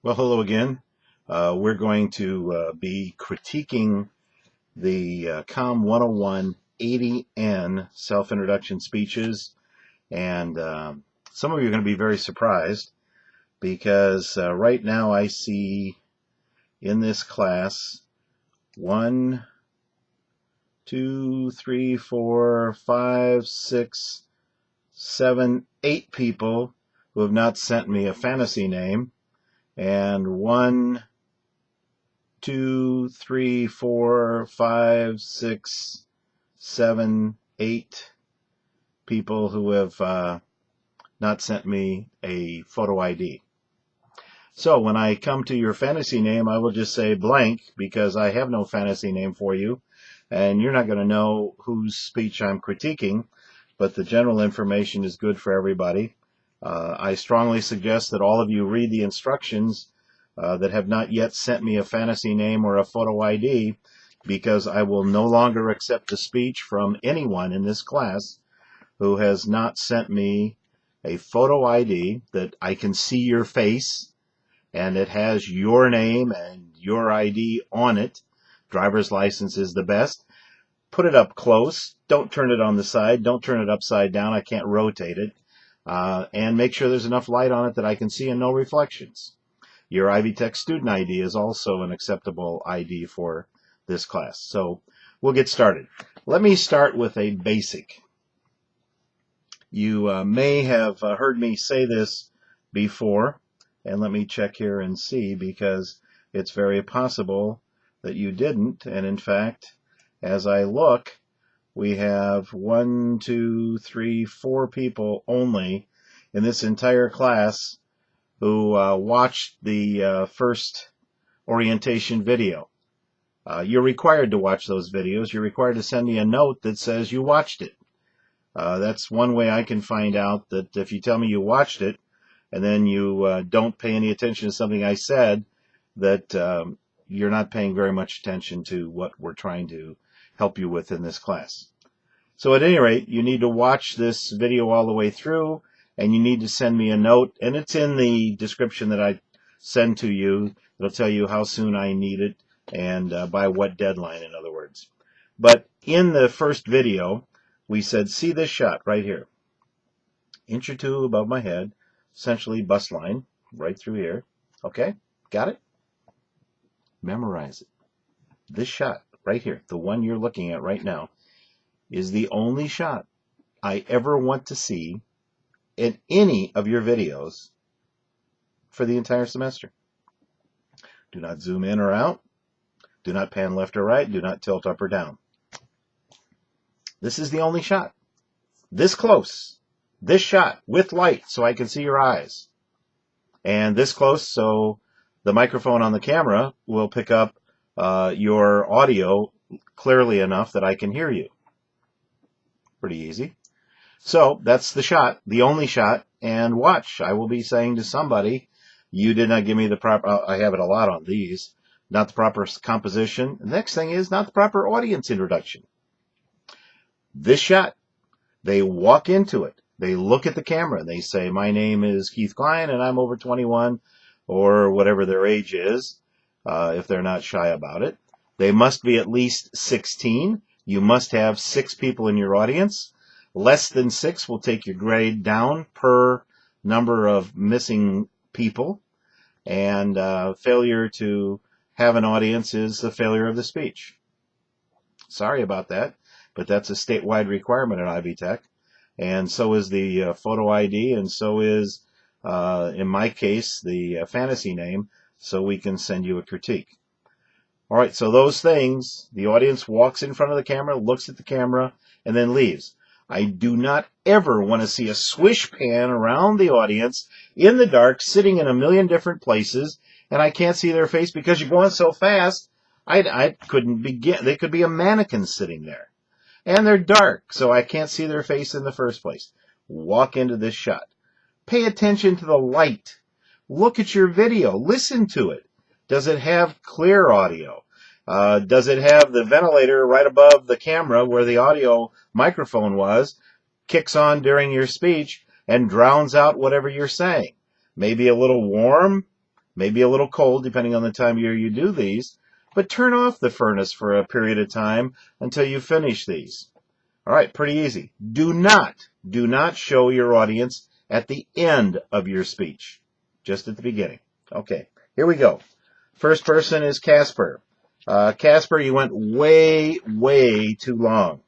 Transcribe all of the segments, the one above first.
Well, hello again. We're going to be critiquing the COMM 101 80N self-introduction speeches, and some of you are going to be very surprised because right now I see in this class 1, 2, 3, 4, 5, 6, 7, 8 people who have not sent me a fantasy name. And 1, 2, 3, 4, 5, 6, 7, 8 people who have not sent me a photo ID. So when I come to your fantasy name, I will just say blank because I have no fantasy name for you, and you're not going to know whose speech I'm critiquing, but the general information is good for everybody. I strongly suggest that all of you read the instructions that have not yet sent me a fantasy name or a photo ID, because I will no longer accept a speech from anyone in this class who has not sent me a photo ID that I can see your face and it has your name and your ID on it. Driver's license is the best. Put it up close. Don't turn it on the side. Don't turn it upside down. I can't rotate it. And make sure there's enough light on it that I can see and no reflections. Your Ivy Tech student ID is also an acceptable ID for this class. So we'll get started. Let me start with a basic. You may have heard me say this before, and let me check here and see, because it's very possible that you didn't. And in fact, as I look, we have 1, 2, 3, 4 people only in this entire class who watched the first orientation video. You're required to watch those videos. You're required to send me a note that says you watched it. That's one way I can find out that if you tell me you watched it and then you don't pay any attention to something I said, that you're not paying very much attention to what we're trying to help you with in this class. So at any rate, you need to watch this video all the way through, and you need to send me a note, and it's in the description that I send to you. It'll tell you how soon I need it and by what deadline, in other words. But in the first video, we said, see this shot right here. Inch or two above my head, essentially bust line, right through here. Okay, got it? Memorize it. This shot right here, the one you're looking at right now, is the only shot I ever want to see in any of your videos for the entire semester. Do not zoom in or out. Do not pan left or right. Do not tilt up or down. This is the only shot. This close. This shot with light so I can see your eyes. And this close so the microphone on the camera will pick up your audio clearly enough that I can hear you. Pretty easy. So that's the shot, the only shot, and watch. I will be saying to somebody, you did not give me the proper, I have it a lot on these, not the proper composition. The next thing is not the proper audience introduction. This shot, they walk into it. They look at the camera and they say, my name is Keith Klein and I'm over 21, or whatever their age is, if they're not shy about it. They must be at least 16. You must have 6 people in your audience. Less than 6 will take your grade down per number of missing people. And failure to have an audience is the failure of the speech. Sorry about that, but that's a statewide requirement at Ivy Tech. And so is the photo ID, and so is, in my case, the fantasy name, so we can send you a critique. All right, so those things, the audience walks in front of the camera, looks at the camera, and then leaves. I do not ever want to see a swish pan around the audience in the dark, sitting in a million different places, and I can't see their face because you're going so fast, I couldn't begin. They could be a mannequin sitting there. And they're dark, so I can't see their face in the first place. Walk into this shot. Pay attention to the light. Look at your video. Listen to it. Does it have clear audio? Does it have the ventilator right above the camera where the audio microphone was, kicks on during your speech, and drowns out whatever you're saying? Maybe a little warm, maybe a little cold depending on the time of year you do these, but turn off the furnace for a period of time until you finish these. All right, pretty easy. Do not show your audience at the end of your speech, just at the beginning. Okay, here we go. First person is Casper. Casper, you went way, way too long.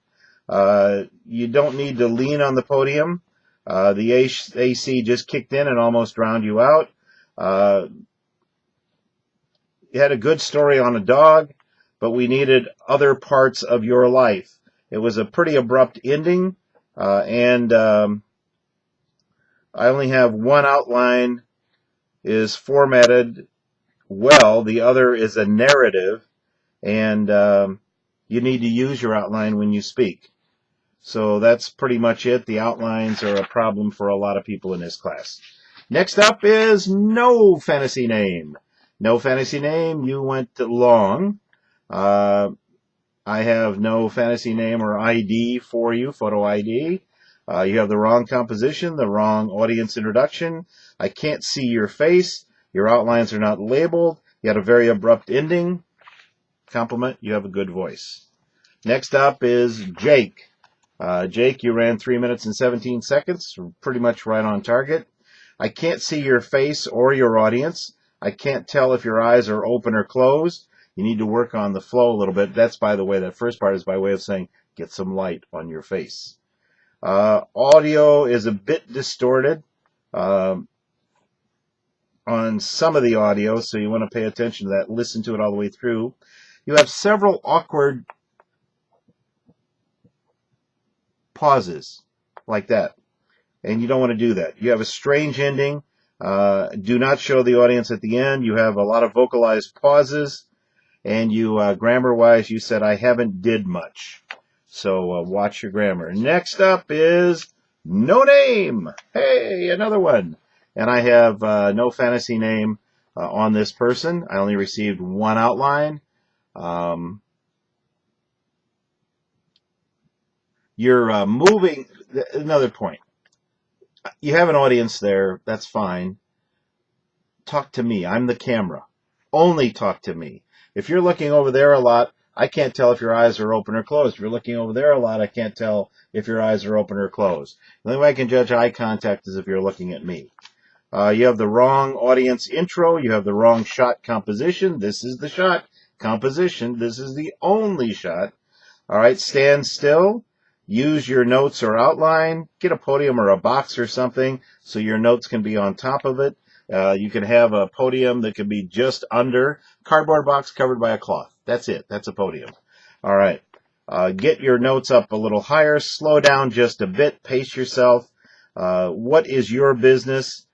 You don't need to lean on the podium. The AC just kicked in and almost drowned you out. You had a good story on a dog, but we needed other parts of your life. It was a pretty abrupt ending, and I only have one outline is formatted well. The other is a narrative, and you need to use your outline when you speak. So that's pretty much it. The outlines are a problem for a lot of people in this class. Next up is no fantasy name. No fantasy name, you went long. I have no fantasy name or ID for you, photo ID. You have the wrong composition, the wrong audience introduction. I can't see your face. Your outlines are not labeled. You had a very abrupt ending. Compliment, you have a good voice. Next up is Jake. Jake, you ran 3 minutes and 17 seconds, pretty much right on target. I can't see your face or your audience. I can't tell if your eyes are open or closed. You need to work on the flow a little bit. That's, by the way, that first part is by way of saying get some light on your face. Audio is a bit distorted on some of the audio, so you want to pay attention to that. Listen to it all the way through. You have several awkward pauses like that, and you don't want to do that. You have a strange ending. Do not show the audience at the end. You have a lot of vocalized pauses, and you, grammar-wise, you said, I haven't did much. So watch your grammar. Next up is no name. Hey, another one. And I have no fantasy name on this person. I only received one outline. You're moving. Another point. You have an audience there. That's fine. Talk to me. I'm the camera. Only talk to me. If you're looking over there a lot, I can't tell if your eyes are open or closed. If you're looking over there a lot, I can't tell if your eyes are open or closed. The only way I can judge eye contact is if you're looking at me. You have the wrong audience intro. You have the wrong shot composition. This is the shot composition. This is the only shot. All right, stand still. Use your notes or outline. Get a podium or a box or something so your notes can be on top of it. You can have a podium that can be just under. Cardboard box covered by a cloth. That's it. That's a podium. All right. Get your notes up a little higher. Slow down just a bit. Pace yourself. What is your business?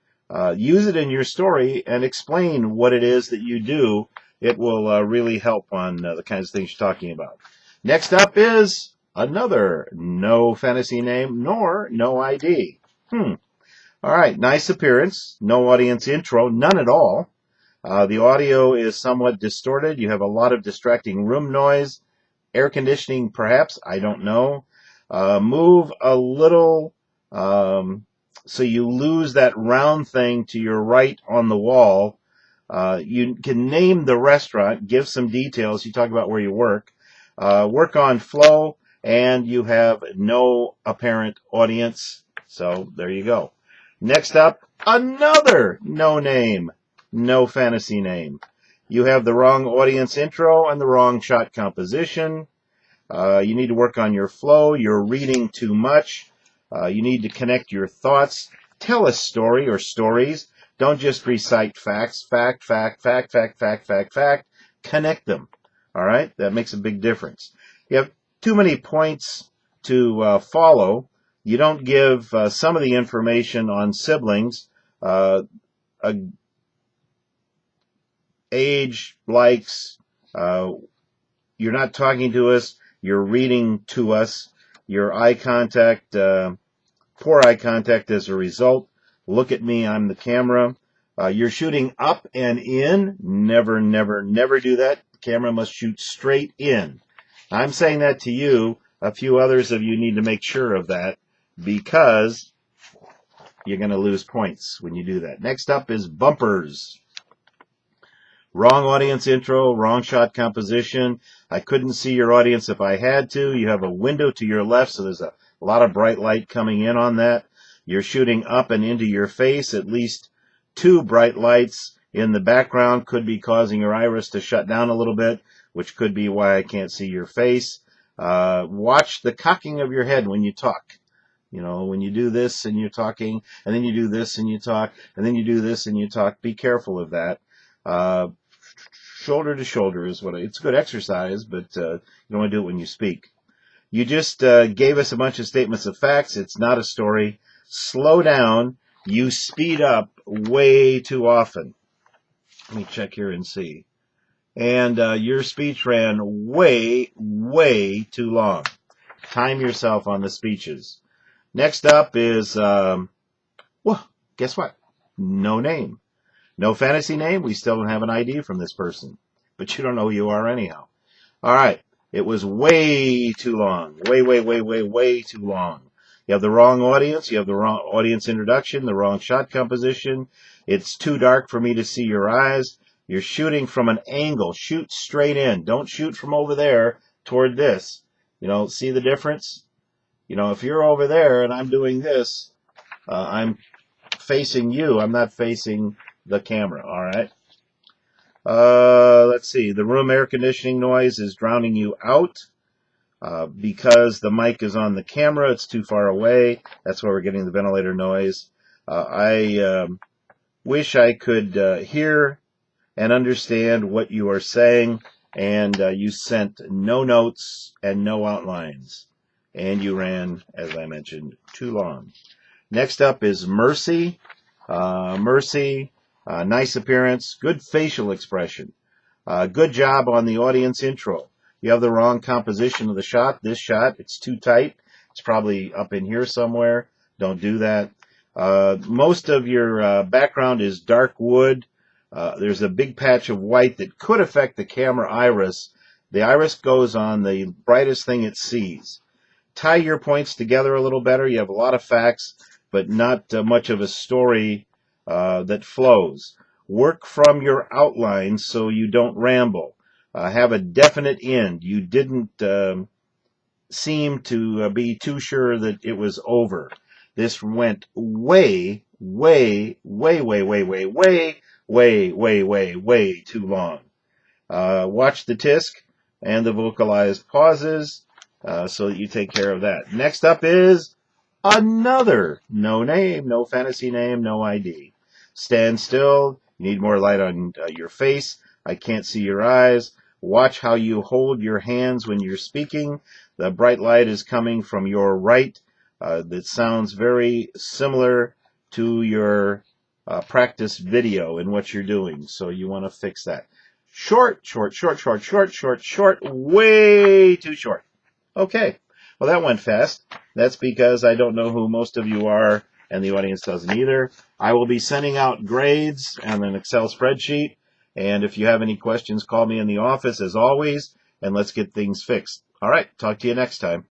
Use it in your story and explain what it is that you do. It will really help on the kinds of things you're talking about. Next up is another no fantasy name nor no ID. All right, nice appearance. No audience intro, none at all. The audio is somewhat distorted. You have a lot of distracting room noise. Air conditioning, perhaps, I don't know. Move a little so you lose that round thing to your right on the wall. You can name the restaurant, give some details. You talk about where you work. Work on flow, and you have no apparent audience. So there you go. Next up, another no name, no fantasy name. You have the wrong audience intro and the wrong shot composition. You need to work on your flow. You're reading too much. You need to connect your thoughts. Tell a story or stories. Don't just recite facts. Fact, fact, fact, fact, fact, fact, fact. Connect them. All right? That makes a big difference. You have too many points to follow. You don't give some of the information on siblings, age, likes. You're not talking to us. You're reading to us. Your eye contact, poor eye contact as a result. Look at me. I'm the camera. You're shooting up and in. Never, never, never do that. The camera must shoot straight in. I'm saying that to you. A few others of you need to make sure of that, because you're going to lose points when you do that. Next up is bumpers. Wrong audience intro, wrong shot composition. I couldn't see your audience if I had to. You have a window to your left, so there's a lot of bright light coming in on that. You're shooting up and into your face. At least 2 bright lights in the background could be causing your iris to shut down a little bit, which could be why I can't see your face. Watch the cocking of your head when you talk. You know, when you do this and you're talking, and then you do this and you talk, and then you do this and you talk, be careful of that. Shoulder to shoulder is it's good exercise, but you don't want to do it when you speak. You just gave us a bunch of statements of facts. It's not a story. Slow down. You speed up way too often. Let me check here and see. And your speech ran way, way too long. Time yourself on the speeches. Next up is, well, guess what? No name. No fantasy name. We still don't have an ID from this person. But you don't know who you are anyhow. All right. It was way too long. Way, way, way, way, way too long. You have the wrong audience. You have the wrong audience introduction, the wrong shot composition. It's too dark for me to see your eyes. You're shooting from an angle. Shoot straight in. Don't shoot from over there toward this. You know, see the difference? You know, if you're over there and I'm doing this, I'm facing you. I'm not facing the camera, all right? Let's see. The room air conditioning noise is drowning you out because the mic is on the camera. It's too far away. That's why we're getting the ventilator noise. I wish I could hear and understand what you are saying, and you sent no notes and no outlines. And you ran, as I mentioned, too long. Next up is Mercy. Mercy, nice appearance, good facial expression. Good job on the audience intro. You have the wrong composition of the shot. This shot, it's too tight. It's probably up in here somewhere. Don't do that. Most of your background is dark wood. There's a big patch of white that could affect the camera iris. The iris goes on the brightest thing it sees. Tie your points together a little better. You have a lot of facts, but not much of a story that flows. Work from your outlines so you don't ramble. Have a definite end. You didn't seem to be too sure that it was over. This went way, way, way, way, way, way, way, way, way, way, way too long. Watch the tisk and the vocalized pauses so that you take care of that. Next up is another no name, no fantasy name, no ID. Stand still. You need more light on your face. I can't see your eyes. Watch how you hold your hands when you're speaking. The bright light is coming from your right. That sounds very similar to your practice video in what you're doing. So you want to fix that. Short, short, short, short, short, short, short, way too short. Okay. Well, that went fast. That's because I don't know who most of you are, and the audience doesn't either. I will be sending out grades and an Excel spreadsheet. And if you have any questions, call me in the office as always, and let's get things fixed. All right. Talk to you next time.